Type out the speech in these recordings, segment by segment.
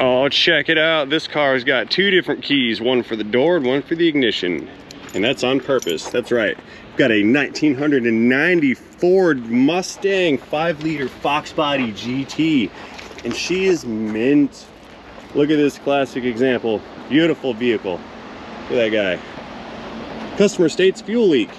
Oh, check it out. This car's got two different keys, one for the door and one for the ignition. And that's on purpose. That's right. We've got a 1990 Ford Mustang 5-liter Foxbody GT. And she is mint. Look at this classic example. Beautiful vehicle. Look at that guy. Customer states fuel leak.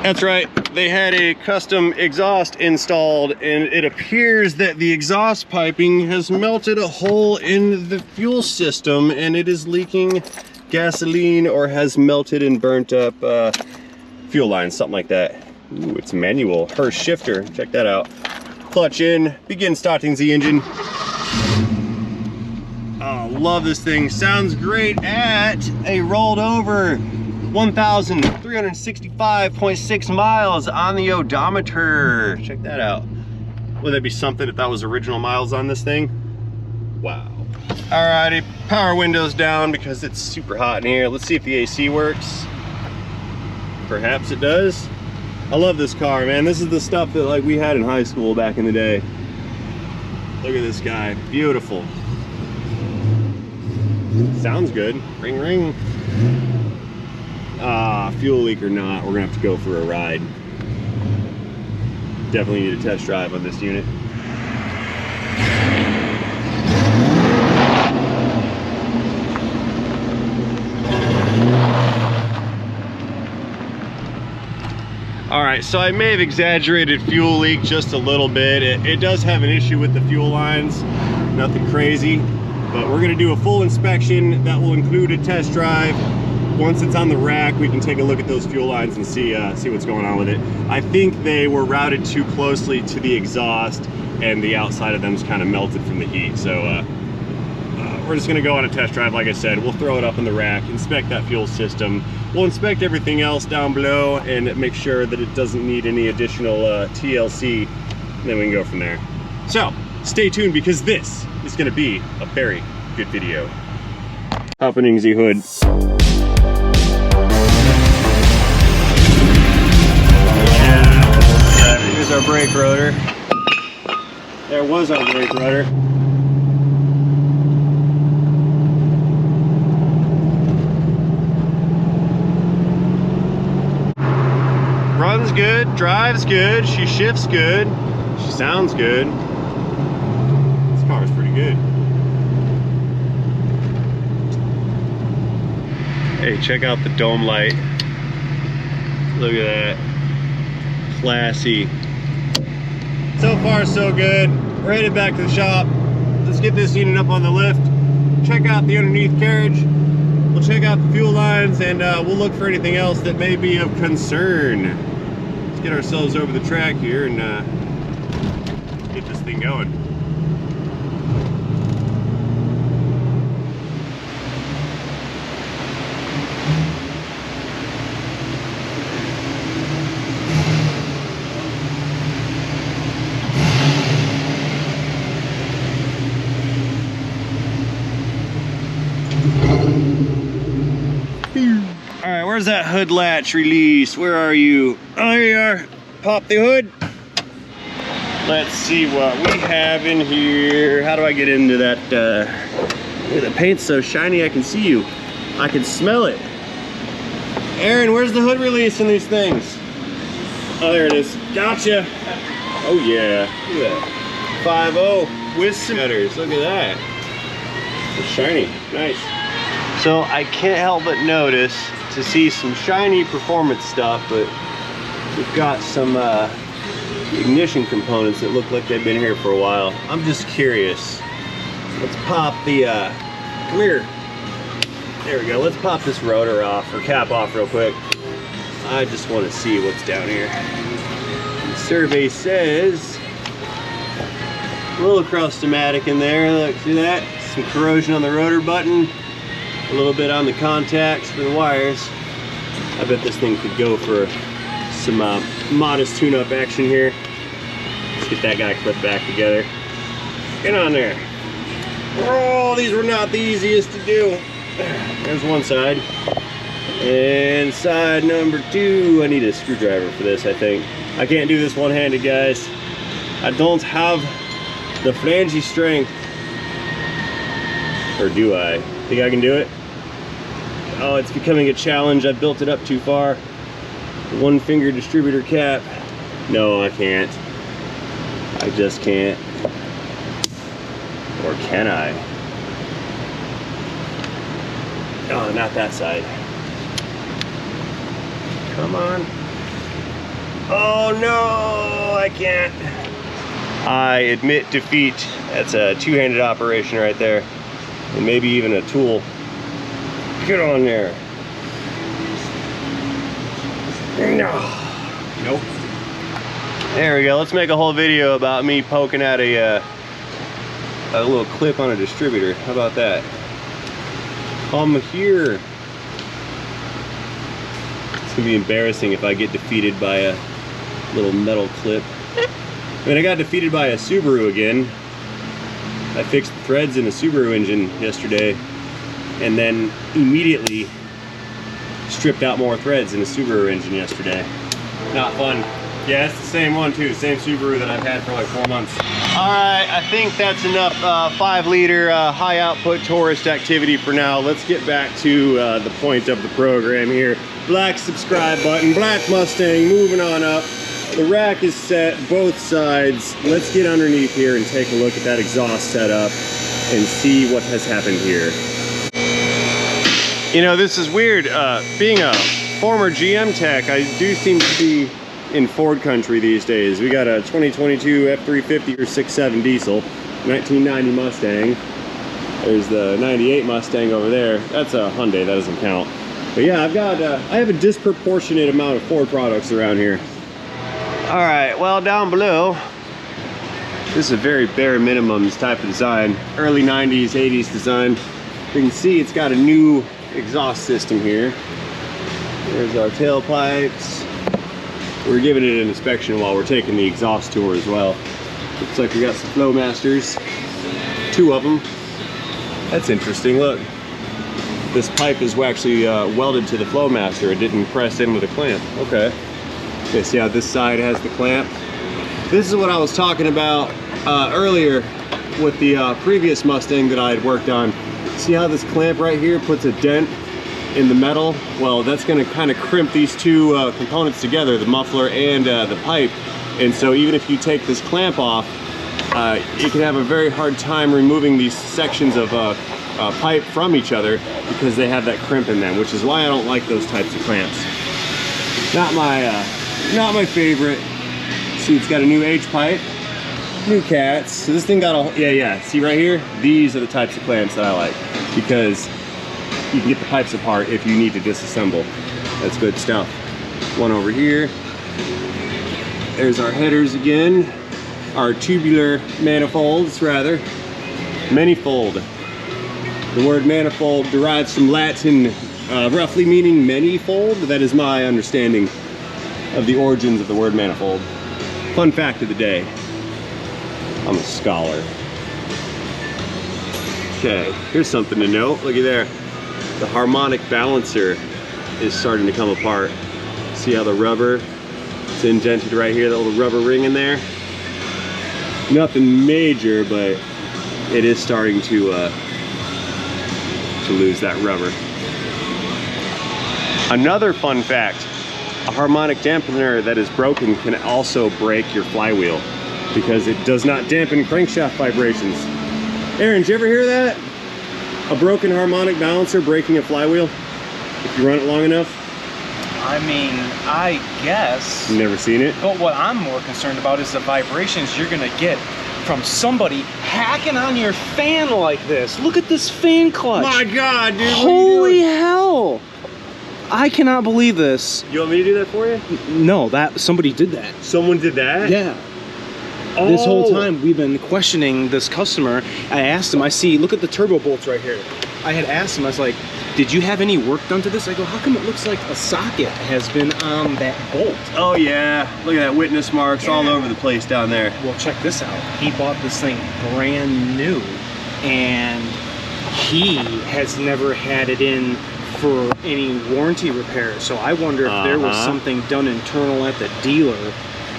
That's right, they had a custom exhaust installed, and it appears that the exhaust piping has melted a hole in the fuel system and it is leaking gasoline or has melted and burnt up fuel lines, something like that. Ooh, it's manual. Her shifter, check that out. Clutch in, begin starting the engine. Oh, love this thing. Sounds great at a rolled over 1,365.6 miles on the odometer. Check that out. Would that be something if that was original miles on this thing? Wow. Alrighty, power windows down because it's super hot in here. Let's see if the AC works. Perhaps it does. I love this car, man. This is the stuff that like we had in high school back in the day. Look at this guy, beautiful. Sounds good. Ring, ring. Fuel leak or not, we're gonna have to go for a ride. Definitely need a test drive on this unit. All right, so I may have exaggerated fuel leak just a little bit. It does have an issue with the fuel lines, nothing crazy, but we're gonna do a full inspection that will include a test drive. Once it's on the rack, we can take a look at those fuel lines and see what's going on with it. I think they were routed too closely to the exhaust and the outside of them's kind of melted from the heat. So we're just gonna go on a test drive. Like I said, we'll throw it up in the rack, inspect that fuel system. We'll inspect everything else down below and make sure that it doesn't need any additional TLC, and then we can go from there. So stay tuned because this is gonna be a very good video. Opening the hood. Here's our brake rotor. There was our brake rotor. Runs good, drives good, she shifts good, she sounds good. This car is pretty good. Hey, check out the dome light. Look at that. Classy. So far so good. We're headed back to the shop. Let's get this unit up on the lift, check out the underneath carriage, we'll check out the fuel lines, and we'll look for anything else that may be of concern. Let's get ourselves over the track here and get this thing going. Alright, where's that hood latch release? Where are you? Oh, here you are. Pop the hood. Let's see what we have in here. How do I get into that? The paint's so shiny I can see you. I can smell it. Aaron, where's the hood release in these things? Oh, there it is. Gotcha. Oh yeah. Look at that. 5.0 with some gutters. Look at that. It's shiny. Nice. So I can't help but notice to see some shiny performance stuff, but we've got some ignition components that look like they've been here for a while. I'm just curious. Let's pop the, come here. There we go. Let's pop this rotor off, or cap off real quick. I just want to see what's down here. The survey says a little cross-domatic in there. Look, see that? Some corrosion on the rotor button. A little bit on the contacts for the wires. I bet this thing could go for some modest tune-up action here. Let's get that guy clipped back together. Get on there. Oh, these were not the easiest to do. There's one side. And side number 2, I need a screwdriver for this, I think. I can't do this one-handed, guys. I don't have the flangey strength. Or do I? Think I can do it? Oh, it's becoming a challenge. I built it up too far. One finger distributor cap. No, I can't. I just can't. Or can I? Oh, not that side. Come on. Oh no, I can't. I admit defeat. That's a two-handed operation right there. And maybe even a tool. Get on there. No. Nope. There we go. Let's make a whole video about me poking out a little clip on a distributor. How about that? Come here. It's gonna be embarrassing if I get defeated by a little metal clip. I mean, I got defeated by a Subaru again. I fixed the threads in a Subaru engine yesterday, and then immediately stripped out more threads in a Subaru engine yesterday. Not fun. Yeah, it's the same one too, same Subaru that I've had for like 4 months. All right, I think that's enough 5-liter high output tourist activity for now. Let's get back to the point of the program here. Black subscribe button, black Mustang, moving on up. The rack is set, both sides. Let's get underneath here and take a look at that exhaust setup and see what has happened here. You know, this is weird. Being a former GM tech, I do seem to be in Ford country these days. We got a 2022 F350 or 6.7 diesel, 1990 Mustang. There's the 98 Mustang over there. That's a Hyundai, that doesn't count. But yeah, I have a disproportionate amount of Ford products around here. All right, well, down below, this is a very bare minimums type of design. Early 90s, 80s design. You can see it's got a new exhaust system here. There's our tailpipes. We're giving it an inspection while we're taking the exhaust tour as well. Looks like we got some Flowmasters, 2 of them. That's interesting, look. This pipe is actually welded to the Flowmaster. It didn't press in with a clamp. Okay. Okay, see how this side has the clamp? This is what I was talking about earlier with the previous Mustang that I had worked on. See how this clamp right here puts a dent in the metal? Well, that's going to kind of crimp these two components together, the muffler and the pipe. And so even if you take this clamp off, you can have a very hard time removing these sections of pipe from each other because they have that crimp in them, which is why I don't like those types of clamps. Not my favorite. See, it's got a new H pipe, new cats. So this thing got a, yeah. See right here? These are the types of clamps that I like because you can get the pipes apart if you need to disassemble. That's good stuff. One over here. There's our headers again. Our tubular manifolds, rather. Manifold. The word manifold derives from Latin, roughly meaning manyfold. That is my understanding of the origins of the word manifold. Fun fact of the day. I'm a scholar. Okay, here's something to note. Looky there. The harmonic balancer is starting to come apart. See how the rubber, it's indented right here, that little rubber ring in there? Nothing major, but it is starting to lose that rubber. Another fun fact, a harmonic dampener that is broken can also break your flywheel because it does not dampen crankshaft vibrations. Aaron, did you ever hear that? A broken harmonic balancer breaking a flywheel if you run it long enough? I mean, I guess. You've never seen it? But what I'm more concerned about is the vibrations you're gonna get from somebody hacking on your fan like this. Look at this fan clutch. My God, dude. Holy hell. I cannot believe this. You want me to do that for you? No, somebody did that. Someone did that? Yeah. Oh. This whole time we've been questioning this customer. I asked him, look at the turbo bolts right here. I had asked him, I was like, did you have any work done to this? I go, how come it looks like a socket has been on that bolt? Oh yeah, look at that witness marks all over the place down there. Well, check this out. He bought this thing brand new and he has never had it in for any warranty repair. So I wonder if there was something done internal at the dealer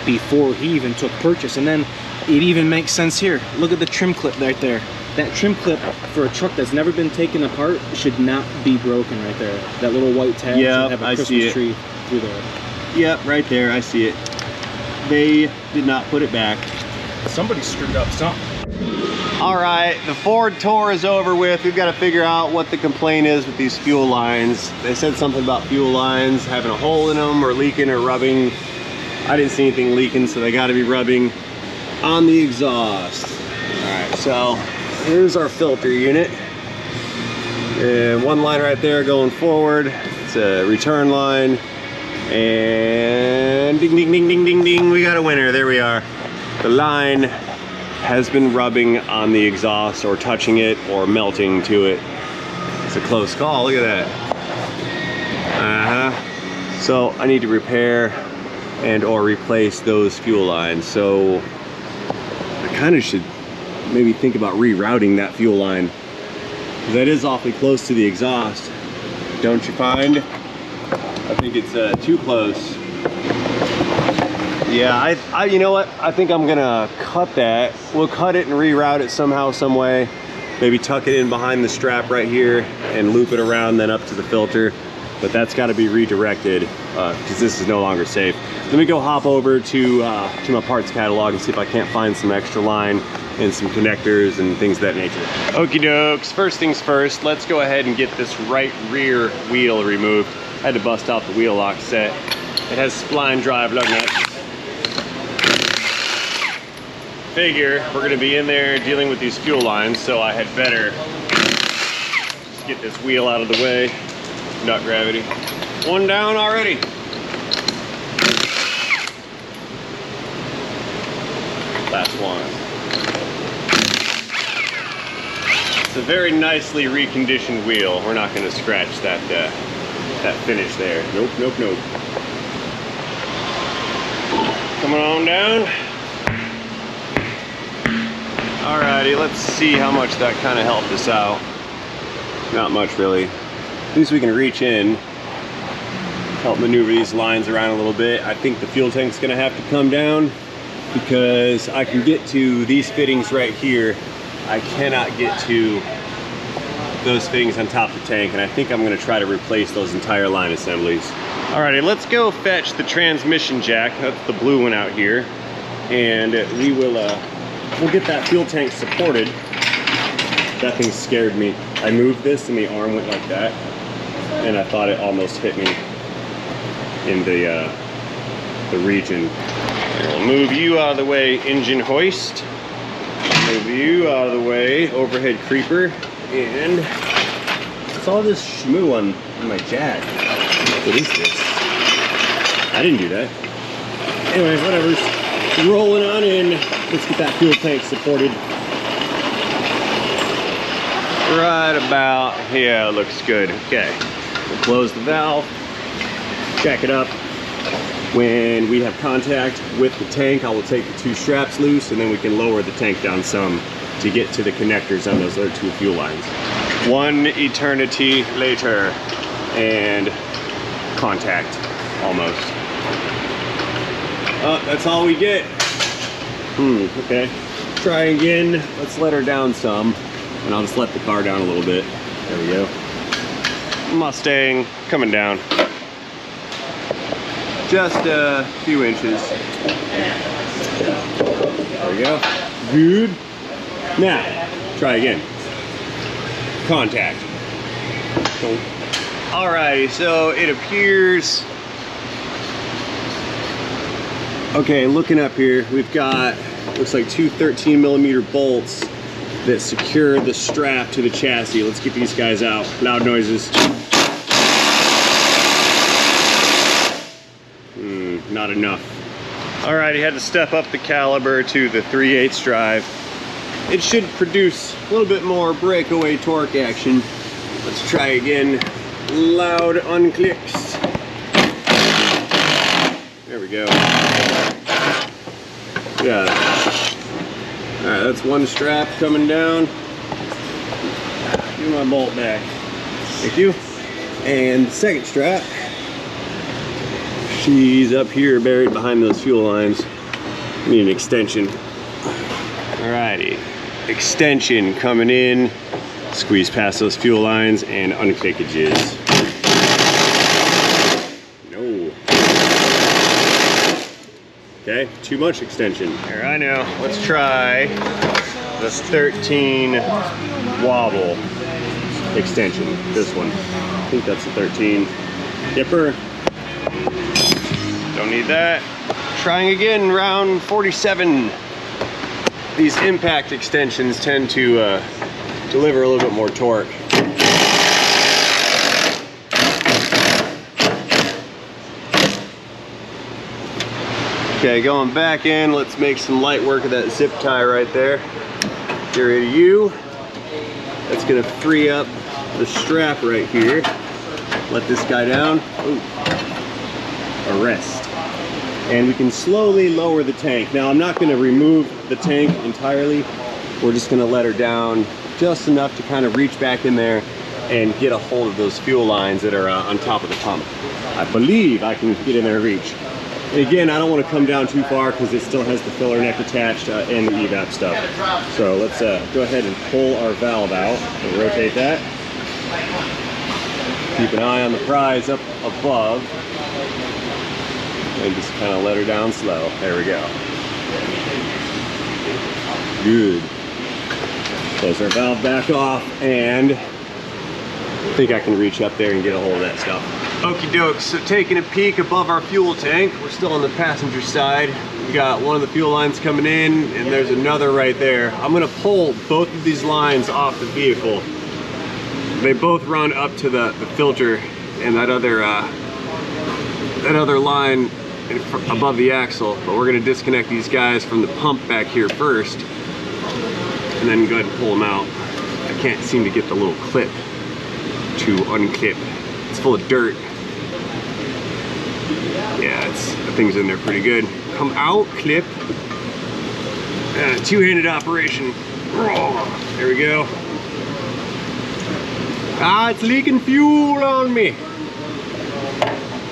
before he even took purchase. And then it even makes sense here. Look at the trim clip right there. that trim clip for a truck that's never been taken apart should not be broken right there. That little white tab should have a Christmas tree through there. Yep, right there, I see it. They did not put it back. Somebody screwed up something. All right, the Ford tour is over with. We've got to figure out what the complaint is with these fuel lines. They said something about fuel lines having a hole in them or leaking or rubbing. I didn't see anything leaking, so they got to be rubbing on the exhaust. All right, so here's our filter unit. And one line right there going forward. It's a return line. And ding, ding, ding, ding, ding, ding. We got a winner. There we are. The line has been rubbing on the exhaust or touching it or melting to it. It's a close call. Look at that. So I need to repair and or replace those fuel lines. So I kind of should maybe think about rerouting that fuel line. That is awfully close to the exhaust, don't you find? I think it's too close. Yeah, you know what? I think I'm gonna cut that. We'll cut it and reroute it somehow, some way. Maybe tuck it in behind the strap right here and loop it around then up to the filter. But that's got to be redirected because this is no longer safe. Let me go hop over to my parts catalog and see if I can't find some extra line and some connectors and things of that nature. Okie dokes, first things first, let's go ahead and get this right rear wheel removed. I had to bust out the wheel lock set. It has spline drive lug nuts. Figure we're gonna be in there dealing with these fuel lines, so I had better just get this wheel out of the way. Nut gravity. One down already. Last one. It's a very nicely reconditioned wheel. We're not gonna scratch that that finish there. Nope, nope, nope. Coming on down. Alrighty, let's see how much that kind of helped us out. Not much, really. At least we can reach in, help maneuver these lines around a little bit. I think the fuel tank's gonna have to come down because I can get to these fittings right here. I cannot get to those fittings on top of the tank, and I think I'm gonna try to replace those entire line assemblies. Alrighty, let's go fetch the transmission jack. That's the blue one out here. And we will, we'll get that fuel tank supported. That thing scared me. I moved this and the arm went like that. And I thought it almost hit me in the region. We'll move you out of the way, engine hoist. Move you out of the way, overhead creeper. And it's all this shmoo on my jack. What is this? I didn't do that. Anyway, whatever's rolling on in. Let's get that fuel tank supported. Right about, yeah, looks good. Okay, we'll close the valve, jack it up. When we have contact with the tank, I will take the two straps loose and then we can lower the tank down some to get to the connectors on those other two fuel lines. One eternity later and contact, almost. Oh, that's all we get. Okay. Try again. Let's let her down some. And I'll just let the car down a little bit. There we go. Mustang coming down. Just a few inches. There we go. Good. Now, try again. Contact. Alrighty, so it appears... Okay, looking up here, we've got, looks like two 13mm bolts that secure the strap to the chassis. Let's get these guys out. Loud noises. Not enough. Alright, he had to step up the caliber to the 3/8 drive. It should produce a little bit more breakaway torque action. Let's try again. Loud unclicks. There we go. Yeah. Alright, that's one strap coming down. Give my bolt back. Thank you. And the second strap. She's up here buried behind those fuel lines. Need an extension. Alrighty. extension coming in. Squeeze past those fuel lines and unclick a jizz. No. Okay, too much extension. Here, I know. Let's try this 13 wobble extension. This one. I think that's the 13. Dipper. Don't need that. Trying again, round 47. These impact extensions tend to deliver a little bit more torque. Okay, going back in, let's make some light work of that zip tie right there. Get rid of you. That's gonna free up the strap right here. Let this guy down. Ooh. Arrest. And we can slowly lower the tank. Now I'm not gonna remove the tank entirely. We're just gonna let her down just enough to kind of reach back in there and get a hold of those fuel lines that are on top of the pump. I believe I can get in there and reach. And again, I don't want to come down too far because it still has the filler neck attached and the evap stuff. So let's go ahead and pull our valve out and rotate that. Keep an eye on the prize up above. And just kind of let her down slow. There we go. Good. Close our valve back off, and I think I can reach up there and get a hold of that stuff. Okie doke, so taking a peek above our fuel tank, we're still on the passenger side. We got one of the fuel lines coming in, and there's another right there. I'm gonna pull both of these lines off the vehicle. They both run up to the filter, and that other line above the axle, but we're gonna disconnect these guys from the pump back here first, and then go ahead and pull them out. I can't seem to get the little clip to unclip. It's full of dirt. Yeah, the thing's in there pretty good. Come out, clip. Two-handed operation. There we go. Ah, it's leaking fuel on me.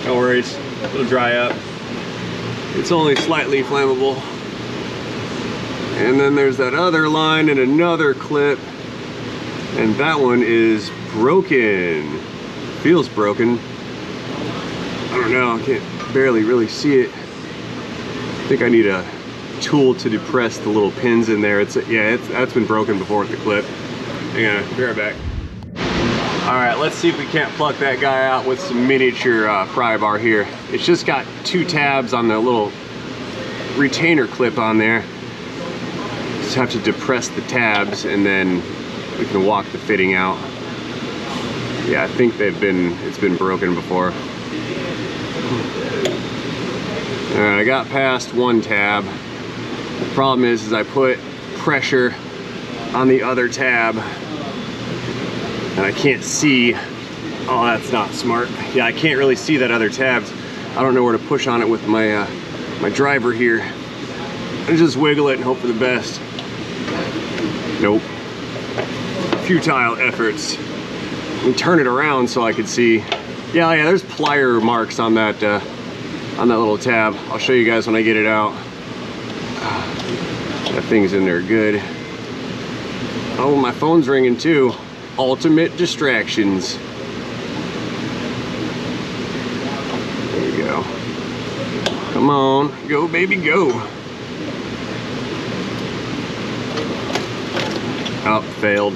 No worries, it'll dry up. It's only slightly flammable. And then there's that other line and another clip. And that one is broken. Feels broken. I don't know, I can't barely really see it. I think I need a tool to depress the little pins in there. That's been broken before with the clip. Hang on, be right back. All right, let's see if we can't pluck that guy out with some miniature pry bar here. It's just got two tabs on the little retainer clip on there. Just have to depress the tabs and then we can walk the fitting out. Yeah, I think it's been broken before. All right, I got past one tab. The problem is I put pressure on the other tab and I can't see. Oh, that's not smart. Yeah, I can't really see that other tab. I don't know where to push on it with my my driver here. I just wiggle it and hope for the best. Nope. Futile efforts. And turn it around so I could see. Yeah, there's plier marks on that little tab. I'll show you guys when I get it out. That thing's in there good. Oh, my phone's ringing too. Ultimate distractions. There we go. Come on, go baby, go. Oh, failed.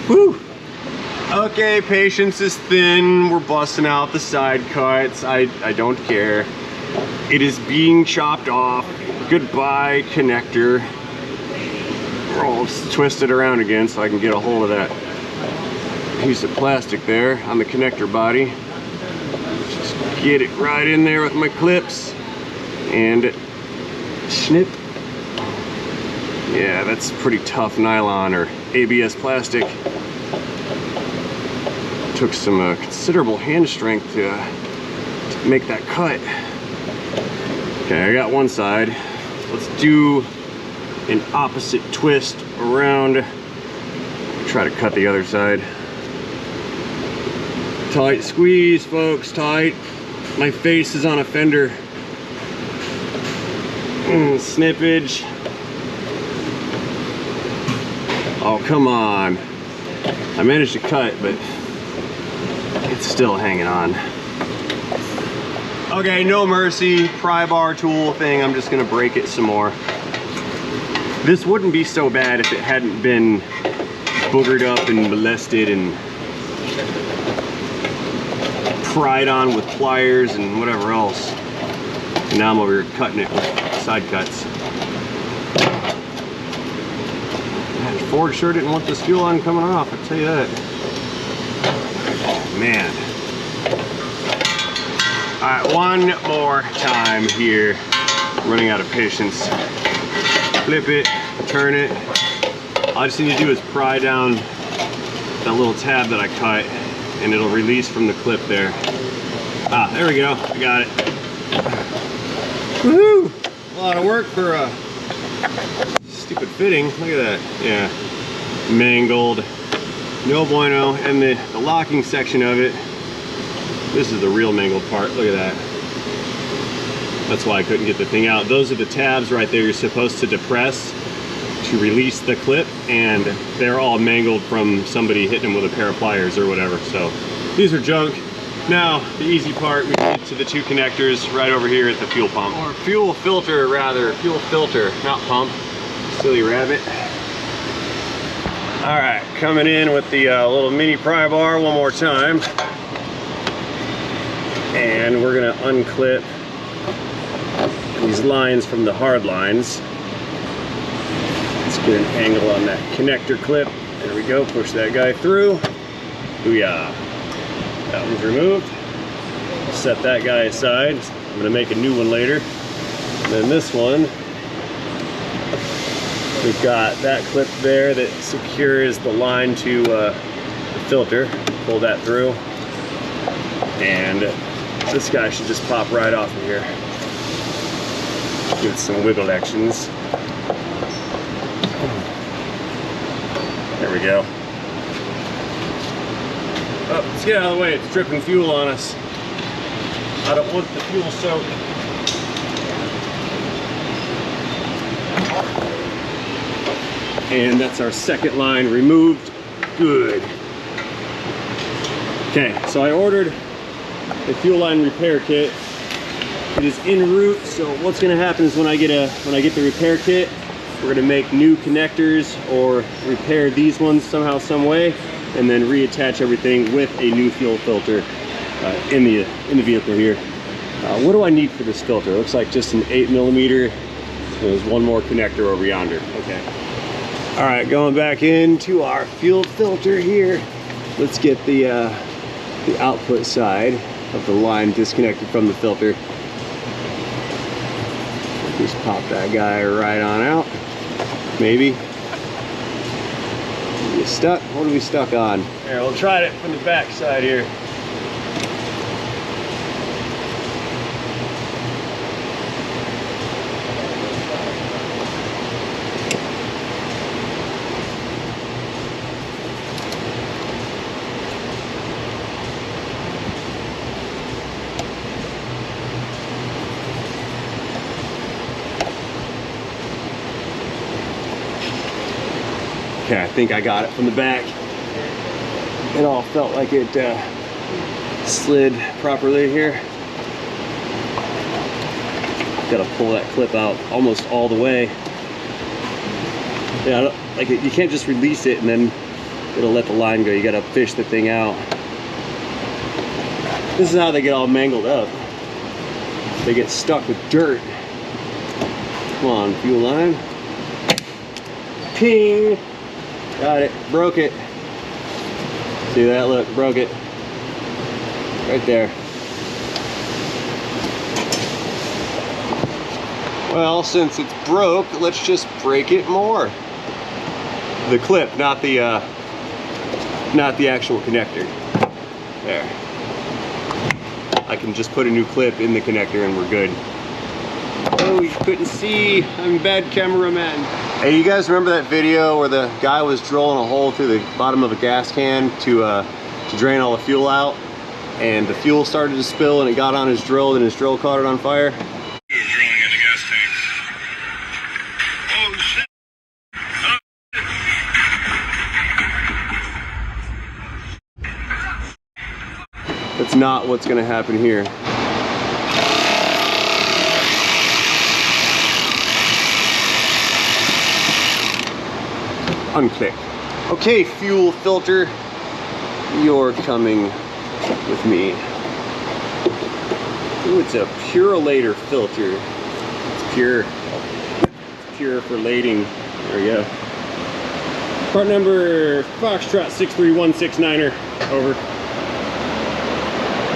Whew. Okay, patience is thin. We're busting out the side cuts. I don't care. It is being chopped off. Goodbye, connector. I'll twist it around again so I can get a hold of that piece of plastic there on the connector body. Just get it right in there with my clips and snip. Yeah, that's pretty tough nylon or ABS plastic. Took some considerable hand strength to make that cut. Okay, I got one side. Let's do an opposite twist around. Try to cut the other side. Tight squeeze, folks, tight. My face is on a fender. Snippage. Oh, come on. I managed to cut, but it's still hanging on. Okay, no mercy, pry bar tool thing. I'm just gonna break it some more. This wouldn't be so bad if it hadn't been boogered up and molested and pried on with pliers and whatever else. And now I'm over here cutting it with side cuts. Man, Ford sure didn't want this fuel line coming off, I'll tell you that. Oh, man. All right, one more time here. I'm running out of patience. Flip it, turn it. All I just need to do is pry down that little tab that I cut and it'll release from the clip there. Ah, there we go, I got it. Woohoo! A lot of work for a stupid fitting. Look at that, yeah. Mangled, no bueno. And the locking section of it, this is the real mangled part, look at that. That's why I couldn't get the thing out. Those are the tabs right there you're supposed to depress to release the clip, and they're all mangled from somebody hitting them with a pair of pliers or whatever. So these are junk. Now, the easy part, we get to the two connectors right over here at the fuel pump. Or fuel filter, rather. Fuel filter, not pump. Silly rabbit. All right, coming in with the little mini pry bar one more time. And we're gonna unclip these lines from the hard lines. Let's get an angle on that connector clip. There we go, push that guy through. Booyah. That one's removed. Set that guy aside. I'm gonna make a new one later. And then this one, we've got that clip there that secures the line to the filter. Pull that through. And this guy should just pop right off of here. Give it some wiggle actions. There we go. Oh, let's get out of the way, it's dripping fuel on us. I don't want the fuel soaked. And that's our second line removed. Good. Okay, so I ordered the fuel line repair kit. It is en route, so what's gonna happen is when I get the repair kit, we're gonna make new connectors or repair these ones somehow, some way, and then reattach everything with a new fuel filter in the vehicle here. What do I need for this filter? It looks like just an 8mm. There's one more connector over yonder. Okay. All right, going back into our fuel filter here. Let's get the output side of the line disconnected from the filter. Just pop that guy right on out. Maybe. Are you stuck? What are we stuck on? Here, we'll try it from the back side here. Okay, I think I got it from the back. It all felt like it slid properly here. Gotta pull that clip out almost all the way. Yeah, like you can't just release it and then it'll let the line go. You gotta fish the thing out. This is how they get all mangled up. They get stuck with dirt. Come on, fuel line. Ping! Got it, broke it. See that? Look, broke it. Right there. Well, since it's broke, let's just break it more. The clip, not the actual connector. There. I can just put a new clip in the connector and we're good. Oh, you couldn't see. I'm a bad cameraman. Hey, you guys remember that video where the guy was drilling a hole through the bottom of a gas can to drain all the fuel out, and the fuel started to spill and it got on his drill and his drill caught it on fire? He was drilling in the gas tank. Oh shit! Oh, shit. That's not what's gonna happen here. Unclick. Okay, fuel filter, you're coming with me. Ooh, it's a Purolator filter. It's pure. It's pure for lading. There we go. Part number Foxtrot 63169er. Over.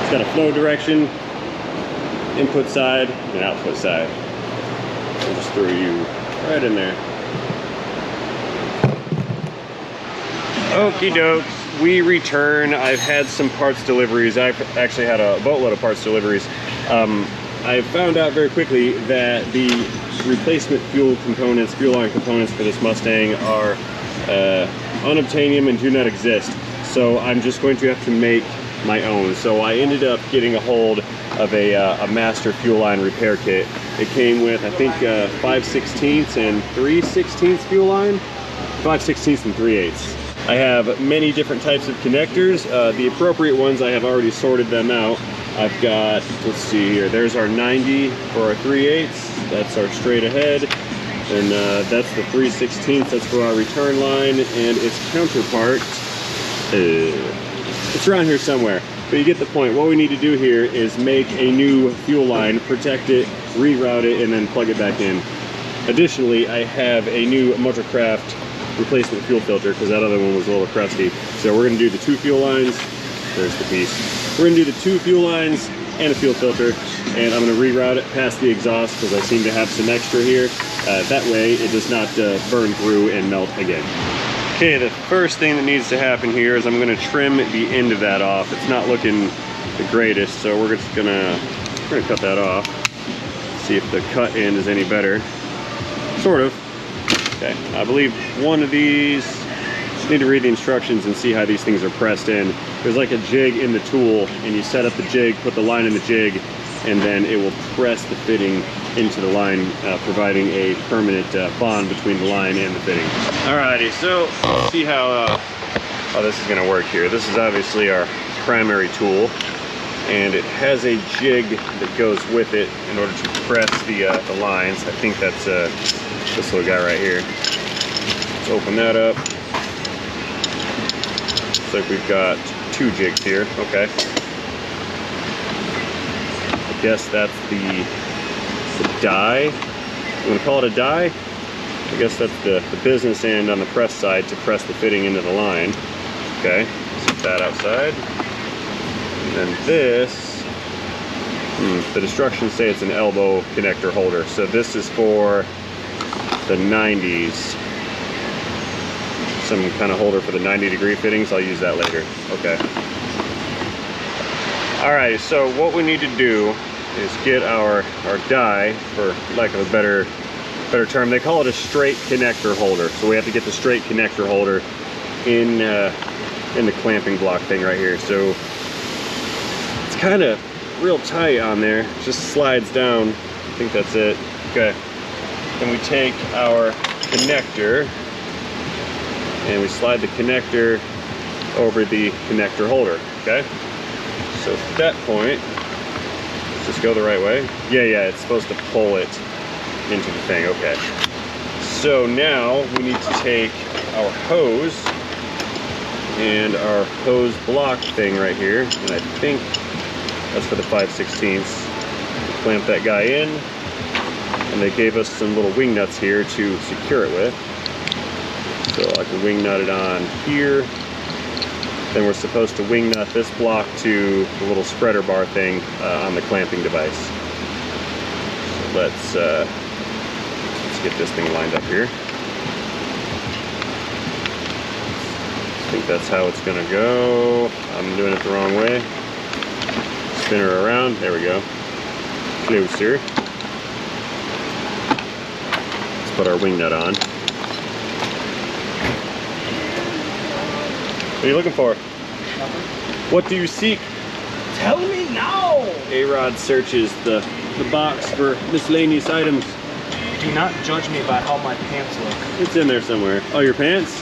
It's got a flow direction, input side, and output side. I'll just throw you right in there. Okie dokes, we return. I've had some parts deliveries. I've actually had a boatload of parts deliveries. I found out very quickly that the replacement fuel components, fuel line components for this Mustang are unobtainium and do not exist. So I'm just going to have to make my own. So I ended up getting a hold of a master fuel line repair kit. It came with, I think, 5/16 and 3/16 fuel line, 5/16 and 3/8. I have many different types of connectors. The appropriate ones, I have already sorted them out. I've got, let's see here, there's our 90 for our 3/8. That's our straight ahead. And that's the 3/16, that's for our return line, and its counterpart, it's around here somewhere. But you get the point. What we need to do here is make a new fuel line, protect it, reroute it, and then plug it back in. Additionally, I have a new Motorcraft replacement fuel filter because that other one was a little crusty. So we're gonna do the 2 fuel lines. There's the piece. We're gonna do the 2 fuel lines and a fuel filter, and I'm gonna reroute it past the exhaust because I seem to have some extra here. That way it does not burn through and melt again. Okay, the first thing that needs to happen here is I'm gonna trim the end of that off. It's not looking the greatest, so we're just gonna cut that off. See if the cut end is any better. Sort of. Okay, I believe one of these, just need to read the instructions and see how these things are pressed in. There's like a jig in the tool, and you set up the jig, put the line in the jig, and then it will press the fitting into the line, providing a permanent bond between the line and the fitting. Alrighty, so let's see how this is gonna work here. This is obviously our primary tool, and it has a jig that goes with it in order to press the lines. I think that's this little guy right here. Let's open that up. Looks like we've got 2 jigs here. Okay. I guess that's the die. You want to call it a die? I guess that's the business end on the press side to press the fitting into the line. Okay. Set that outside. And then this, the instructions say it's an elbow connector holder. So this is for the 90s. Some kind of holder for the 90-degree fittings. I'll use that later. Okay. Alright, so what we need to do is get our die, for lack of a better term. They call it a straight connector holder. So we have to get the straight connector holder in the clamping block thing right here. So it's kind of real tight on there. It just slides down. I think that's it. Okay. Then we take our connector and we slide the connector over the connector holder. Okay. So at that point, let's just go the right way. Yeah, it's supposed to pull it into the thing. Okay. So now we need to take our hose and our hose block thing right here, and I think that's for the 5/16. Clamp that guy in, and they gave us some little wing nuts here to secure it with. So I can wing nut it on here. Then we're supposed to wing nut this block to the little spreader bar thing on the clamping device. So let's get this thing lined up here. I think that's how it's gonna go. I'm doing it the wrong way. Spin her around, there we go. Closer. Let's put our wing nut on. What are you looking for? Nothing. What do you seek? Tell me now! A-Rod searches the box for miscellaneous items. Do not judge me by how my pants look. It's in there somewhere. Oh, your pants?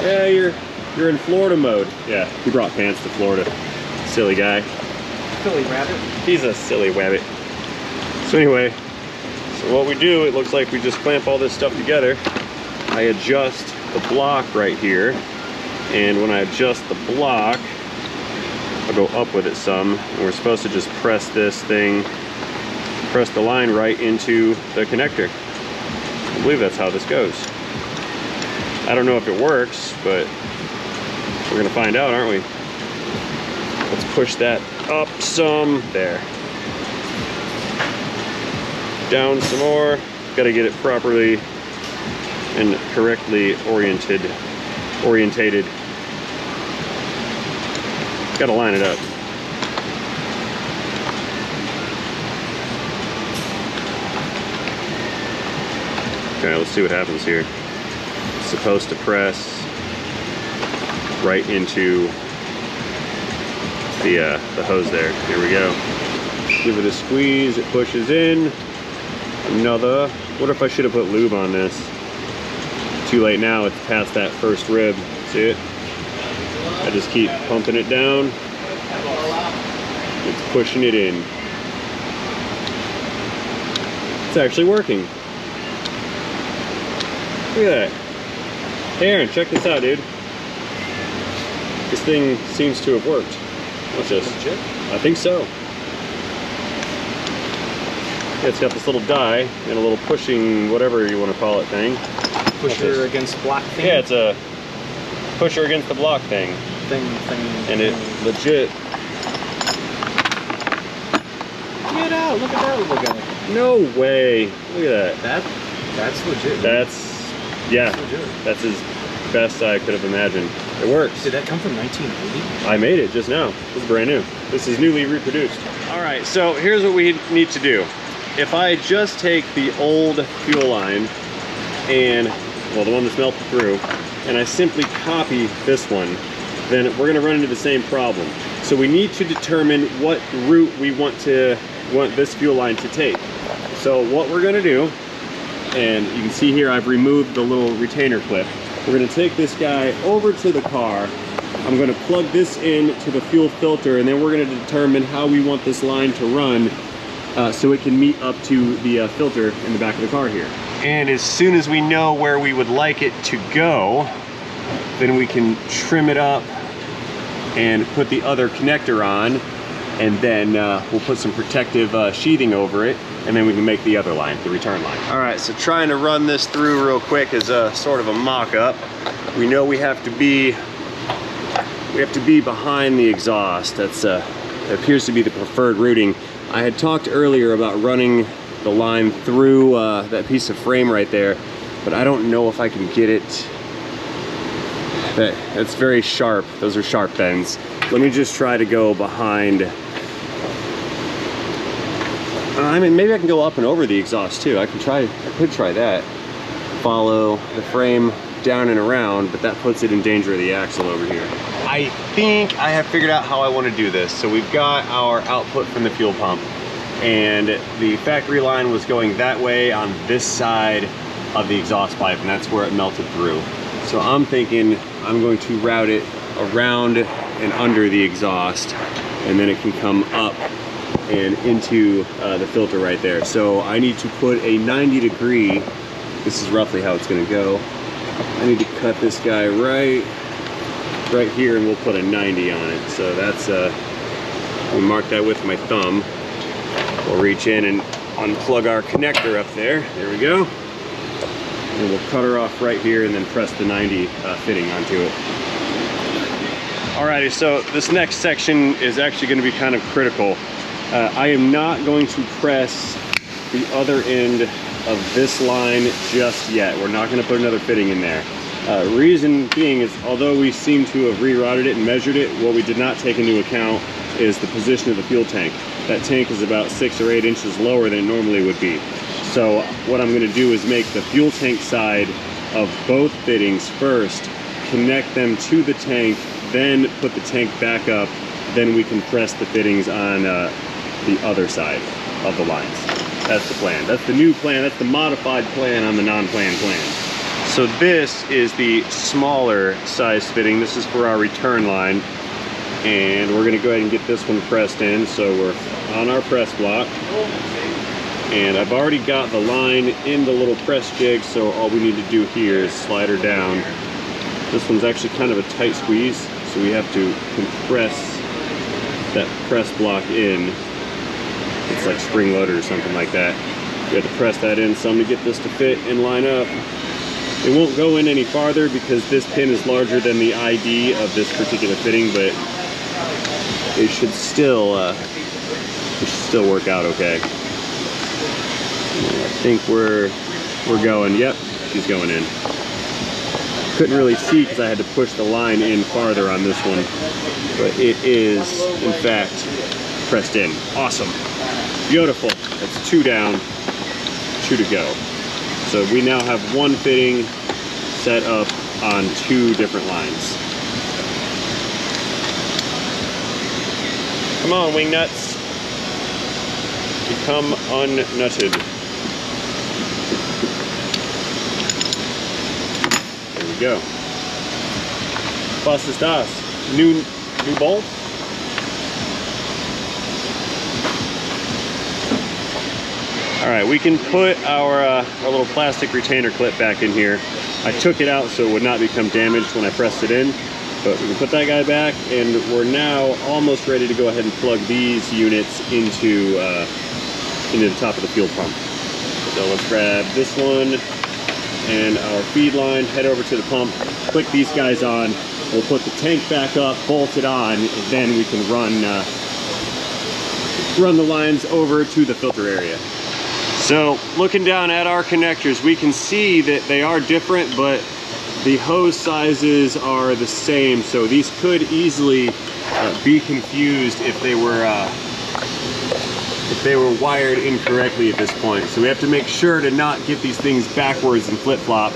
Yeah, you're in Florida mode. Yeah, he brought pants to Florida. Silly guy. Philly rabbit. He's a silly wabbit. So anyway, so what we do, it looks like we just clamp all this stuff together. I adjust the block right here, and when I adjust the block, I'll go up with it some, and we're supposed to just press this thing, press the line right into the connector. I believe that's how this goes. I don't know if it works, but we're gonna find out, aren't we? Let's push that up some. There. Down some more. Gotta get it properly and correctly orientated. Gotta line it up. Okay, let's see what happens here. It's supposed to press right into the hose there. Here we go. Give it a squeeze, it pushes in. Another. What if I should have put lube on this? Too late now, it's past that first rib. See it? I just keep pumping it down. It's pushing it in. It's actually working. Look at that. Hey Aaron, check this out, dude. This thing seems to have worked. Watch this. Legit? I think so. Yeah, it's got this little die and a little pushing, whatever you want to call it, thing. Pusher against block thing? Yeah, it's a pusher against the block thing. And it legit. Get out! Look at that little guy. No way! Look at that. That's legit. Yeah. That's legit. That's as best I could have imagined. It works. Did that come from 1980? I made it just now. This is brand new. This is newly reproduced. All right, so here's what we need to do. If I just take the old fuel line and, well, the one that's melted through, and I simply copy this one, then we're gonna run into the same problem. So we need to determine what route we want this fuel line to take. So what we're gonna do, and you can see here I've removed the little retainer clip. We're gonna take this guy over to the car. I'm gonna plug this in to the fuel filter, and then we're gonna determine how we want this line to run so it can meet up to the filter in the back of the car here. And as soon as we know where we would like it to go, then we can trim it up and put the other connector on, and then we'll put some protective sheathing over it, and then we can make the other line, the return line. All right, so trying to run this through real quick is a sort of a mock-up. We know we have to be behind the exhaust. That's that appears to be the preferred routing. I had talked earlier about running the line through that piece of frame right there, but I don't know if I can get it. That's very sharp. Those are sharp bends. Let me just try to go behind. I mean, maybe I can go up and over the exhaust too. I could try that. Follow the frame down and around, but that puts it in danger of the axle over here. I think I have figured out how I want to do this. So we've got our output from the fuel pump, and the factory line was going that way on this side of the exhaust pipe, and that's where it melted through. So I'm thinking I'm going to route it around and under the exhaust, and then it can come up and into the filter right there. So I need to put a 90-degree, this is roughly how it's gonna go. I need to cut this guy right here, and we'll put a 90 on it. So that's, we'll mark that with my thumb. We'll reach in and unplug our connector up there. There we go. And we'll cut her off right here and then press the 90 fitting onto it. Alrighty, so this next section is actually going to be kind of critical. I am not going to press the other end of this line just yet. We're not going to put another fitting in there. Reason being is, although we seem to have rerouted it and measured it, what we did not take into account is the position of the fuel tank. That tank is about 6 or 8 inches lower than it normally would be. So what I'm going to do is make the fuel tank side of both fittings first, connect them to the tank, then put the tank back up, then we can press the fittings on the other side of the lines. That's the plan. That's the new plan. That's the modified plan on the non-planned plan. So this is the smaller size fitting. This is for our return line. And we're gonna go ahead and get this one pressed in. So we're on our press block. And I've already got the line in the little press jig, so all we need to do here is slide her down. This one's actually kind of a tight squeeze, so we have to compress that press block in. It's like spring loaded or something like that. We have to press that in some to get this to fit and line up. It won't go in any farther because this pin is larger than the ID of this particular fitting, but it should still work out okay. I think we're going. Yep, she's going in. Couldn't really see because I had to push the line in farther on this one, but it is in fact pressed in. Awesome, beautiful. That's 2 down, 2 to go. So we now have one fitting set up on 2 different lines. Come on, wing nuts. Become unnutted. There we go. Was ist das? New bolt? All right, we can put our little plastic retainer clip back in here. I took it out so it would not become damaged when I pressed it in, but we can put that guy back, and we're now almost ready to go ahead and plug these units into the top of the fuel pump. So let's grab this one and our feed line, head over to the pump, click these guys on. We'll put the tank back up, bolt it on, and then we can run the lines over to the filter area. So looking down at our connectors, we can see that they are different, but the hose sizes are the same. So these could easily be confused if they were wired incorrectly at this point. So we have to make sure to not get these things backwards and flip-flop.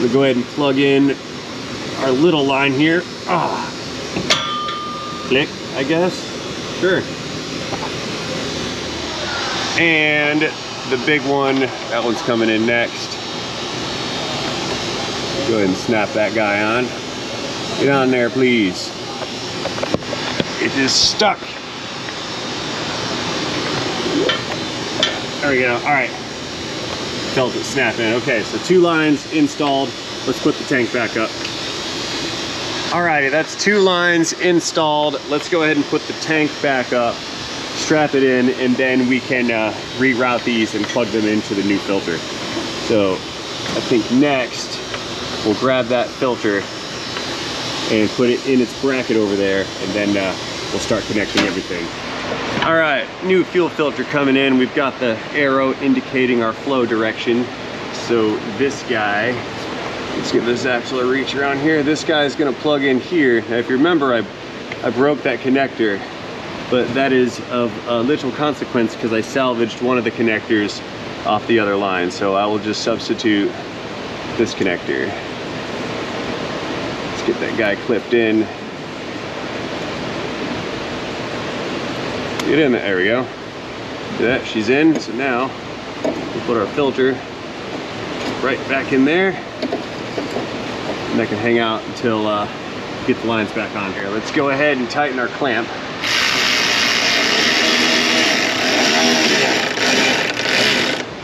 We'll go ahead and plug in our little line here. Click, I guess. Sure. And the big one, that one's coming in next. Go ahead and snap that guy on. Get on there, please. It is stuck. There we go. All right. Felt it snap in. Okay, so 2 lines installed. Let's put the tank back up. Alrighty, that's 2 lines installed. Let's go ahead and put the tank back up, strap it in, and then we can reroute these and plug them into the new filter. So I think next we'll grab that filter and put it in its bracket over there, and then we'll start connecting everything. All right, new fuel filter coming in. We've got the arrow indicating our flow direction. So this guy, let's give this axle a reach around here. This guy is gonna plug in here. Now, if you remember, I broke that connector, but that is of little consequence because I salvaged one of the connectors off the other line. So I will just substitute this connector. Let's get that guy clipped in. Get in there, we go. See that, she's in. So now we'll put our filter right back in there. And that can hang out until get the lines back on here. Let's go ahead and tighten our clamp.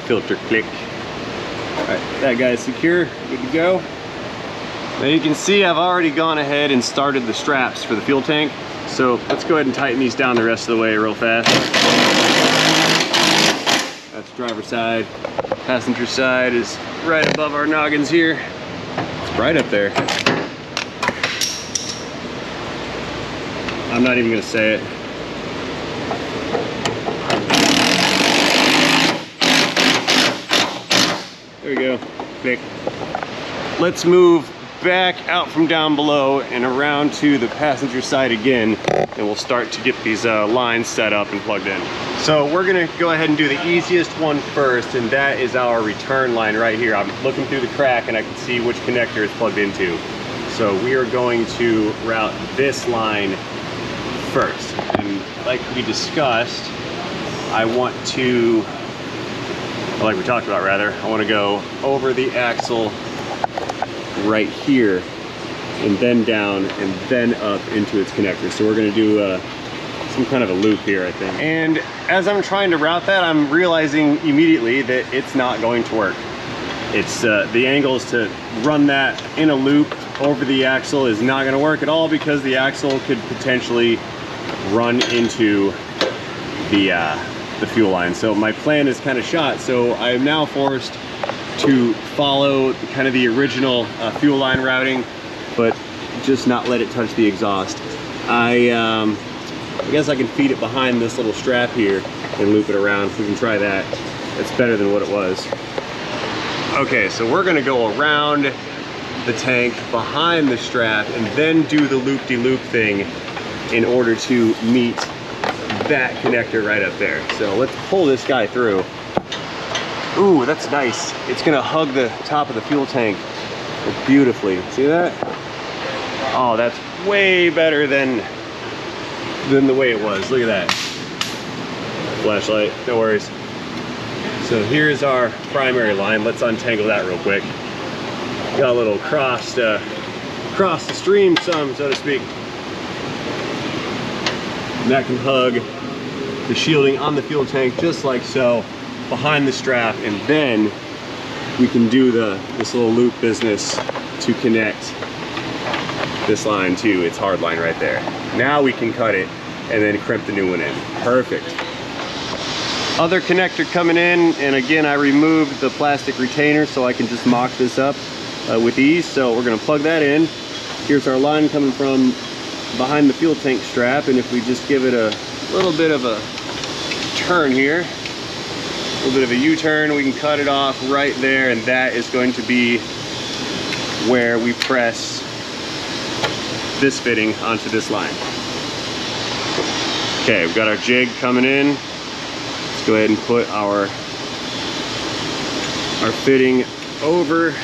Filter click. All right, that guy's secure, good to go. Now you can see I've already gone ahead and started the straps for the fuel tank. So let's go ahead and tighten these down the rest of the way real fast. That's driver's side. Passenger side is right above our noggins here. It's bright up there. I'm not even gonna say it. There we go, click. Let's move back out from down below and around to the passenger side again, and we'll start to get these lines set up and plugged in. So we're gonna go ahead and do the easiest one first, and that is our return line right here. I'm looking through the crack and I can see which connector it's plugged into. So we are going to route this line first. And like we discussed, I want to, like we talked about rather, I want to go over the axle right here and then down, and then up into its connector. So we're gonna do some kind of a loop here, I think. And as I'm trying to route that, I'm realizing immediately that it's not going to work. It's the angles to run that in a loop over the axle is not gonna work at all, because the axle could potentially run into the fuel line. So my plan is kind of shot. So I am now forced to follow kind of the original fuel line routing, but just not let it touch the exhaust. I guess I can feed it behind this little strap here and loop it around. We can try that. It's better than what it was. Okay, so we're gonna go around the tank behind the strap and then do the loop-de-loop thing in order to meet that connector right up there. So let's pull this guy through. Ooh, that's nice. It's gonna hug the top of the fuel tank beautifully. See that? Oh, that's way better than the way it was. Look at that. Flashlight, no worries. So here's our primary line. Let's untangle that real quick. Got a little cross the stream some, so to speak. And that can hug the shielding on the fuel tank just like so, behind the strap, and then we can do this little loop business to connect this line to its hard line right there. Now we can cut it and then crimp the new one in. Perfect. Other connector coming in, and again I removed the plastic retainer so I can just mock this up with ease. So we're gonna plug that in. Here's our line coming from behind the fuel tank strap, and if we just give it a little bit of a turn here, a little bit of a U-turn, we can cut it off right there, and that is going to be where we press this fitting onto this line. Okay, we've got our jig coming in. Let's go ahead and put our fitting over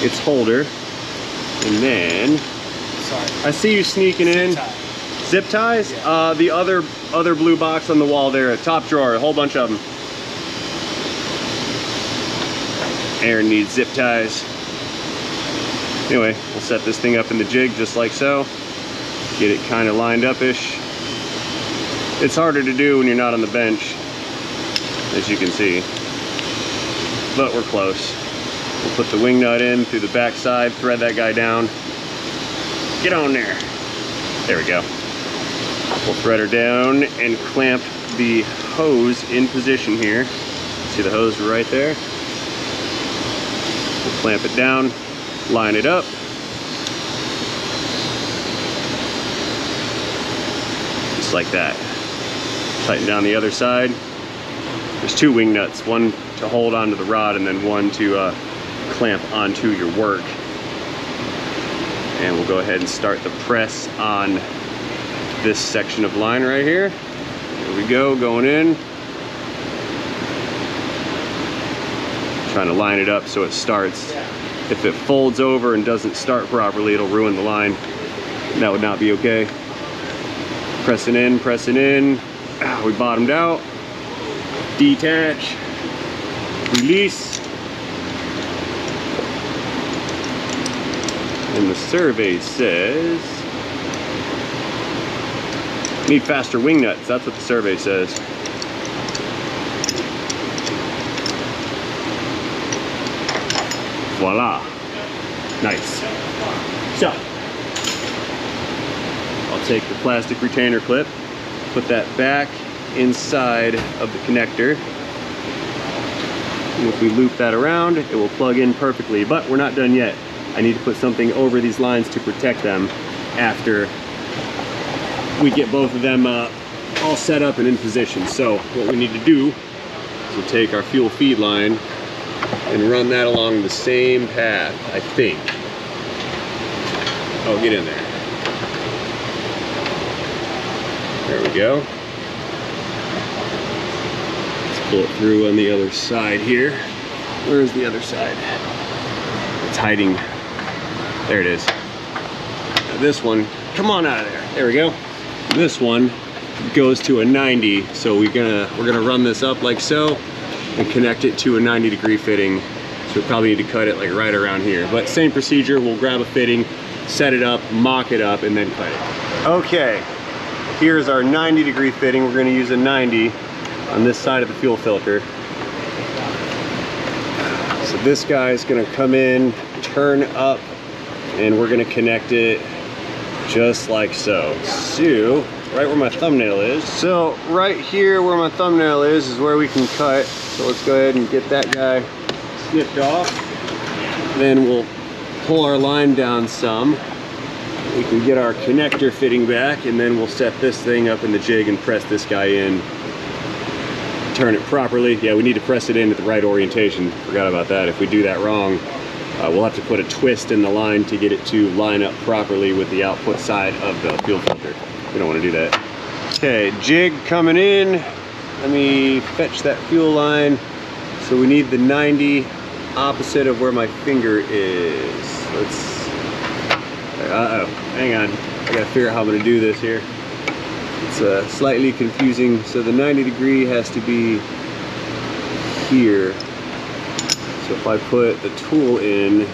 its holder, and then I see you sneaking in. Zip ties? Yeah. The other blue box on the wall there, top drawer, a whole bunch of them. Aaron needs zip ties. Anyway, we'll set this thing up in the jig just like so. Get it kind of lined up-ish. It's harder to do when you're not on the bench, as you can see, but we're close. We'll put the wing nut in through the back side, thread that guy down. Get on there. There we go. We'll thread her down and clamp the hose in position here. See the hose right there? We'll clamp it down, line it up. Just like that. Tighten down the other side. There's two wing nuts, one to hold onto the rod and then one to clamp onto your work. And we'll go ahead and start the press on this section of line right here. There we go, going in. Trying to line it up so it starts. If it folds over and doesn't start properly, it'll ruin the line. That would not be okay. Pressing in, pressing in. We bottomed out. Detach. Release. And the survey says need faster wing nuts. That's what the survey says. Voila. Nice. So I'll take the plastic retainer clip, put that back inside of the connector, and if we loop that around, it will plug in perfectly. But we're not done yet. I need to put something over these lines to protect them after we get both of them all set up and in position. So what we need to do is we'll take our fuel feed line and run that along the same path, I think. Oh, get in there. There we go. Let's pull it through on the other side here. Where's the other side? It's hiding. There it is. Now this one, come on out of there. There we go. This one goes to a 90, so we're gonna run this up like so and connect it to a 90-degree fitting. So we probably need to cut it like right around here. But same procedure, we'll grab a fitting, set it up, mock it up, and then cut it. Okay, here's our 90-degree fitting. We're gonna use a 90 on this side of the fuel filter. So this guy's gonna come in, turn up, and we're gonna connect it just like so. So, right where my thumbnail is. So, right here where my thumbnail is where we can cut. So let's go ahead and get that guy snipped off. Then we'll pull our line down some. We can get our connector fitting back, and then we'll set this thing up in the jig and press this guy in. Turn it properly. Yeah, we need to press it in at the right orientation. Forgot about that. If we do that wrong, we'll have to put a twist in the line to get it to line up properly with the output side of the fuel filter. We don't want to do that. Okay, jig coming in. Let me fetch that fuel line. So we need the 90 opposite of where my finger is. Let's, uh-oh, hang on. I gotta figure out how I'm gonna do this here. It's slightly confusing. So the 90 degree has to be here. So if I put the tool in,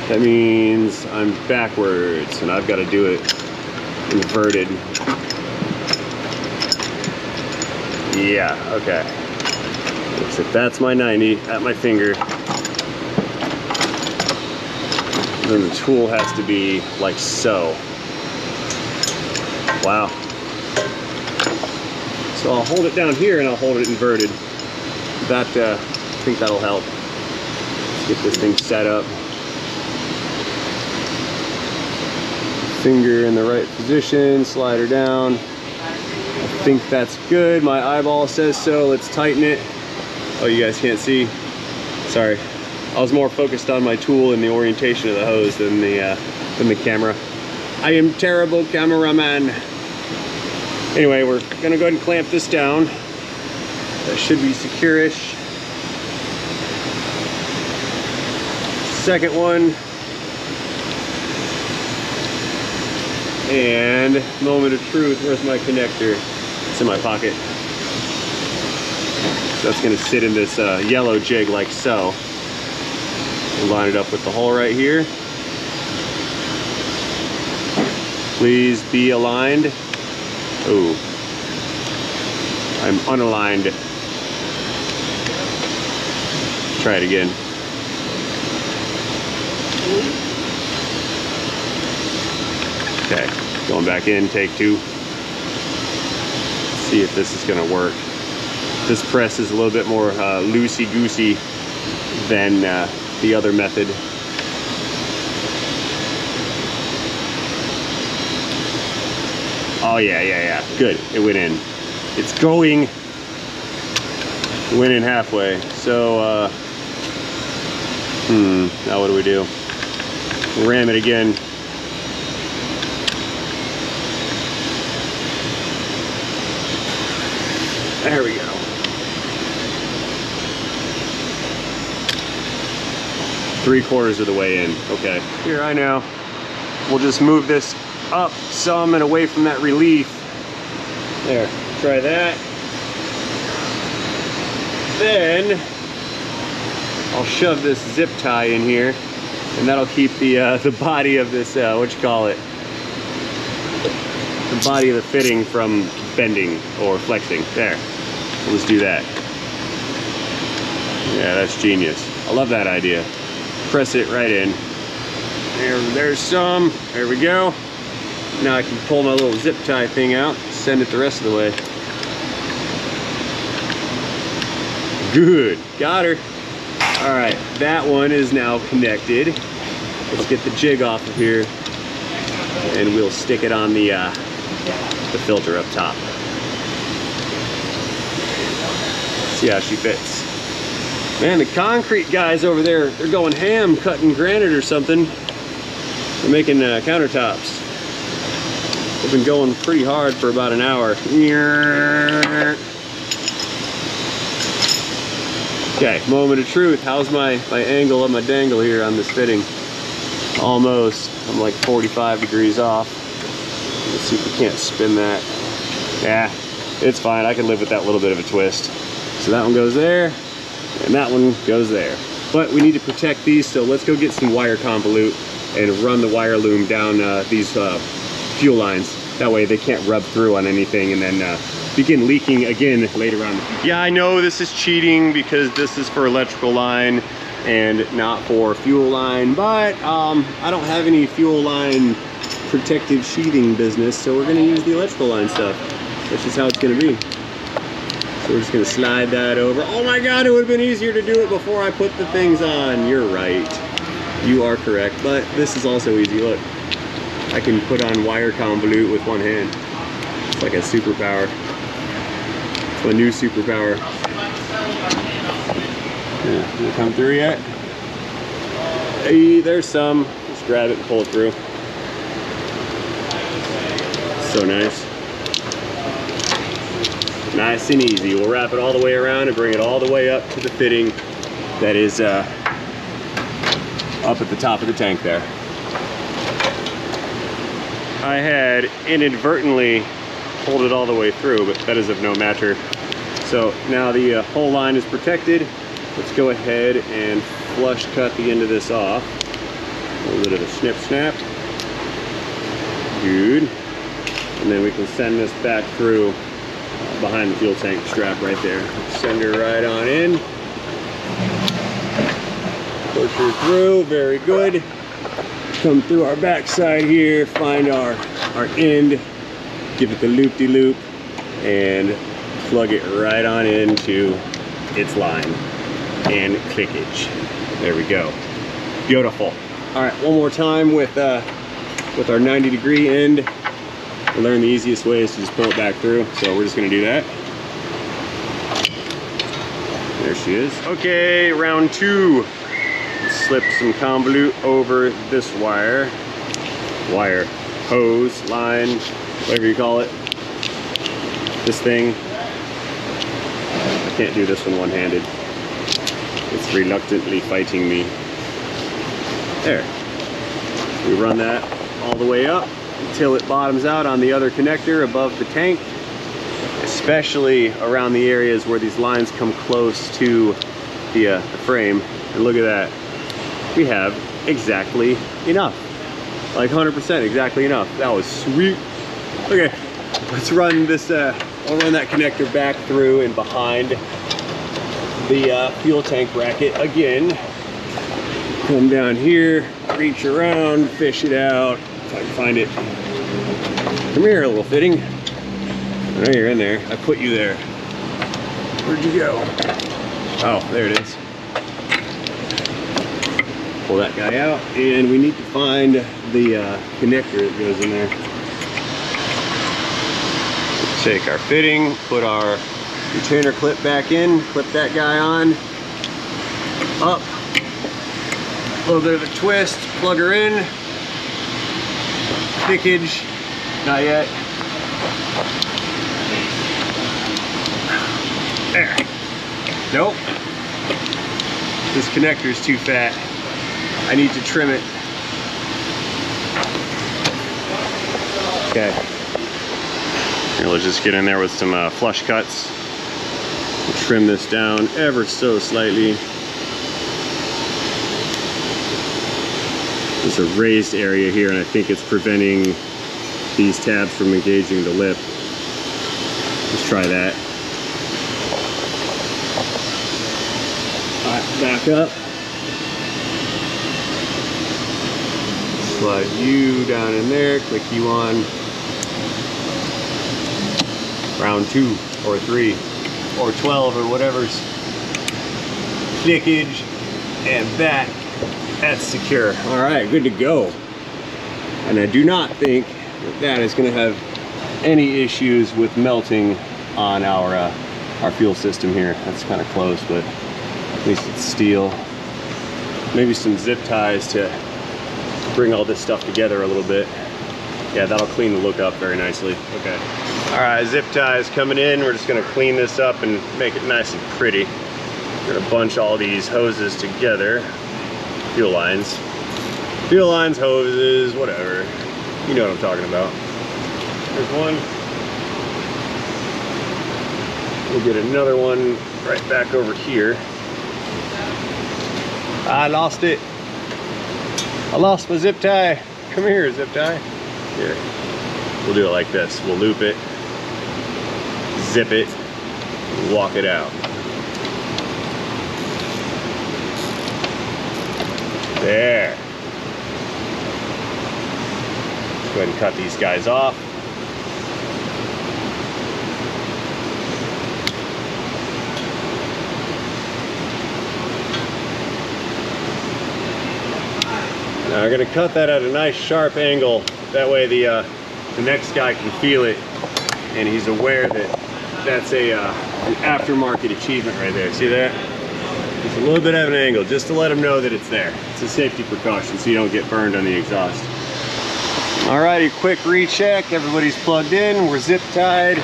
that means I'm backwards, and I've got to do it inverted. Yeah, okay. So that's my 90 at my finger. Then the tool has to be like so. Wow. So I'll hold it down here and I'll hold it inverted. That, I think that'll help. Let's get this thing set up. Finger in the right position, slide her down. I think that's good. My eyeball says so. Let's tighten it. Oh, you guys can't see. Sorry. I was more focused on my tool and the orientation of the hose than the camera. I am terrible cameraman. Anyway, we're gonna go ahead and clamp this down. That should be secure-ish. Second one. And moment of truth, where's my connector? It's in my pocket. So that's gonna sit in this yellow jig like so. We'll line it up with the hole right here. Please be aligned. Oh, I'm unaligned. Try it again. Okay, going back in, take two. See if this is gonna work. This press is a little bit more loosey-goosey than the other method. Oh yeah, good, it went in. It's going. It went in halfway. So, now what do we do? Ram it again. There we go. Three-quarters of the way in. Okay. Here, I know. We'll just move this up some and away from that relief. There. Try that. Then I'll shove this zip tie in here, and that'll keep the body of this what you call it? The body of the fitting from bending or flexing. There. Let's do that. Yeah, that's genius. I love that idea. Press it right in. There's some. There we go. Now I can pull my little zip tie thing out, send it the rest of the way. Good. Got her. All right, that one is now connected. Let's get the jig off of here, and we'll stick it on the filter up top. See how she fits. Man, the concrete guys over there, they're going ham cutting granite or something. They're making countertops. They've been going pretty hard for about an hour. Okay, moment of truth. How's my angle of my dangle here on this fitting? Almost. I'm like 45 degrees off. Let's see if we can't spin that. Yeah, it's fine. I can live with that little bit of a twist. So that one goes there, and that one goes there. But we need to protect these, so let's go get some wire convolute and run the wire loom down these fuel lines. That way they can't rub through on anything and then begin leaking again later on. Yeah, I know this is cheating because this is for electrical line and not for fuel line, but I don't have any fuel line protective sheathing business, so we're gonna use the electrical line stuff. That's just how it's gonna be. So we're just gonna slide that over. Oh my God, it would have been easier to do it before I put the things on. You're right. You are correct, but this is also easy. Look, I can put on wire convolute with one hand. It's like a superpower. It's my new superpower. Yeah, did it come through yet? Hey, there's some. Just grab it and pull it through. So nice. Nice and easy. We'll wrap it all the way around and bring it all the way up to the fitting that is up at the top of the tank there. I had inadvertently pulled it all the way through, but that is of no matter. So now the whole line is protected. Let's go ahead and flush cut the end of this off. A little bit of a snip snap. Good. And then we can send this back through behind the fuel tank strap right there. Send her right on in. Push her through, very good. Come through our backside here, find our end, give it the loop-de-loop, and plug it right on into its line and clickage. There we go. Beautiful. All right, one more time with our 90-degree end. I learned the easiest way is to just pull it back through, so we're just gonna do that. There she is. Okay, round two. Slip some convolute over this wire, hose, line, whatever you call it. This thing, I can't do this one one-handed. It's reluctantly fighting me. There. We run that all the way up until it bottoms out on the other connector above the tank, especially around the areas where these lines come close to the frame. And look at that. We have exactly enough. Like 100% exactly enough. That was sweet. Okay, let's run this, I'll run that connector back through and behind the fuel tank bracket again. Come down here, reach around, fish it out, if I can find it. Come here, little fitting. I know you're in there. I put you there. Where'd you go? Oh, there it is. Pull that guy out, and we need to find the connector that goes in there. Take our fitting, put our retainer clip back in, clip that guy on, up, a little bit of a twist, plug her in, pickage, not yet. There. Nope. This connector is too fat. I need to trim it. Okay. Here, let's just get in there with some flush cuts. We'll trim this down ever so slightly. There's a raised area here, and I think it's preventing these tabs from engaging the lip. Let's try that. All right, back up. Slide you down in there, click you on. Round 2 or 3 or 12 or whatever's clickage, and back. That's secure. All right, good to go. And I do not think that is going to have any issues with melting on our fuel system here. That's kind of close, but at least it's steel. Maybe some zip ties to bring all this stuff together a little bit. Yeah, that'll clean the look up very nicely. Okay. All right, zip ties coming in. We're just gonna clean this up and make it nice and pretty. We're gonna bunch all these hoses together. Fuel lines, hoses, whatever. You know what I'm talking about. There's one. We'll get another one right back over here. I lost it. I lost my zip tie. Come here, zip tie. Here. We'll do it like this. We'll loop it, zip it, walk it out. There. Go ahead and cut these guys off. Now we're going to cut that at a nice sharp angle. That way the next guy can feel it and he's aware that that's an aftermarket achievement right there. See that? Just a little bit of an angle just to let him know that it's there. It's a safety precaution so you don't get burned on the exhaust. Alrighty, quick recheck. Everybody's plugged in. We're zip tied.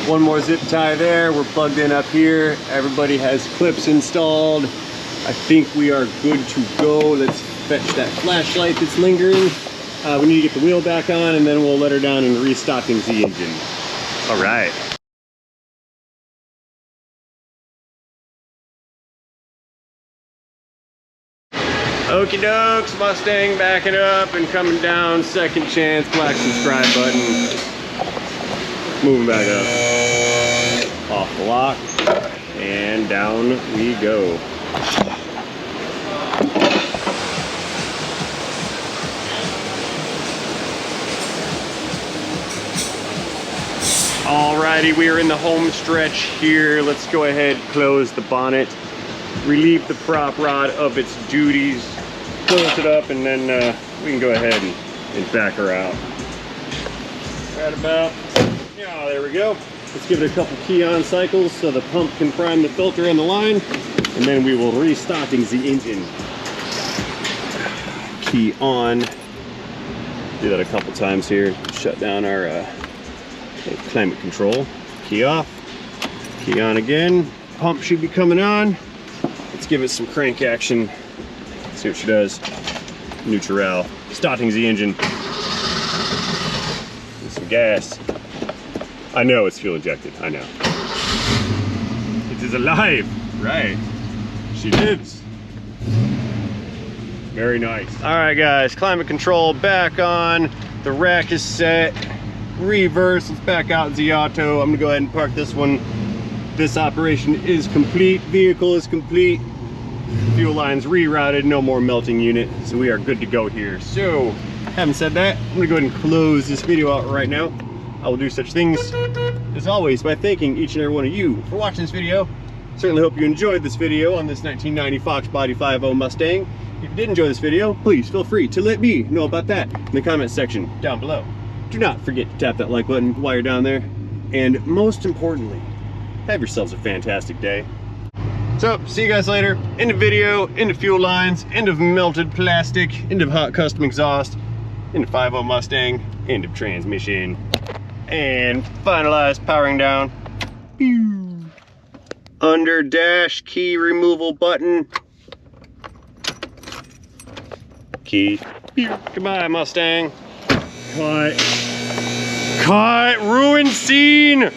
One more zip tie there. We're plugged in up here. Everybody has clips installed. I think we are good to go. Let's fetch that flashlight that's lingering. We need to get the wheel back on and then we'll let her down and restocking the engine. All right. Okie dokes, Mustang backing up and coming down. Second chance, black subscribe button. Moving back up. Off the lock. And down we go. Alrighty, we are in the home stretch here. Let's go ahead, close the bonnet, relieve the prop rod of its duties, close it up, and then we can go ahead and back her out. Right about, yeah, there we go. Let's give it a couple key on cycles so the pump can prime the filter on the line, and then we will restocking the engine. Key on. Do that a couple times here. Shut down our climate control. Key off. Key on again. Pump should be coming on. Let's give it some crank action. See what she does. Neutral. Starting the engine. With some gas. I know it's fuel injected. I know. It is alive. Right. She lives. Very nice. All right, guys. Climate control back on. The rack is set. Reverse. Let's back out the auto. I'm gonna go ahead and park this one. This operation is complete. Vehicle is complete. Fuel lines rerouted. No more melting unit. So we are good to go here. So, having said that, I'm gonna go ahead and close this video out right now. I will do such things, as always, by thanking each and every one of you for watching this video. Certainly hope you enjoyed this video on this 1990 Foxbody 5.0 Mustang. If you did enjoy this video, please feel free to let me know about that in the comment section down below. Do not forget to tap that like button while you're down there. And most importantly, have yourselves a fantastic day. So, see you guys later. End of video, end of fuel lines, end of melted plastic, end of hot custom exhaust, end of 5.0 Mustang, end of transmission. And finalize powering down. Pew. Under dash key removal button. Key. Pew. Goodbye, Mustang. Cut. Cut. Ruined scene.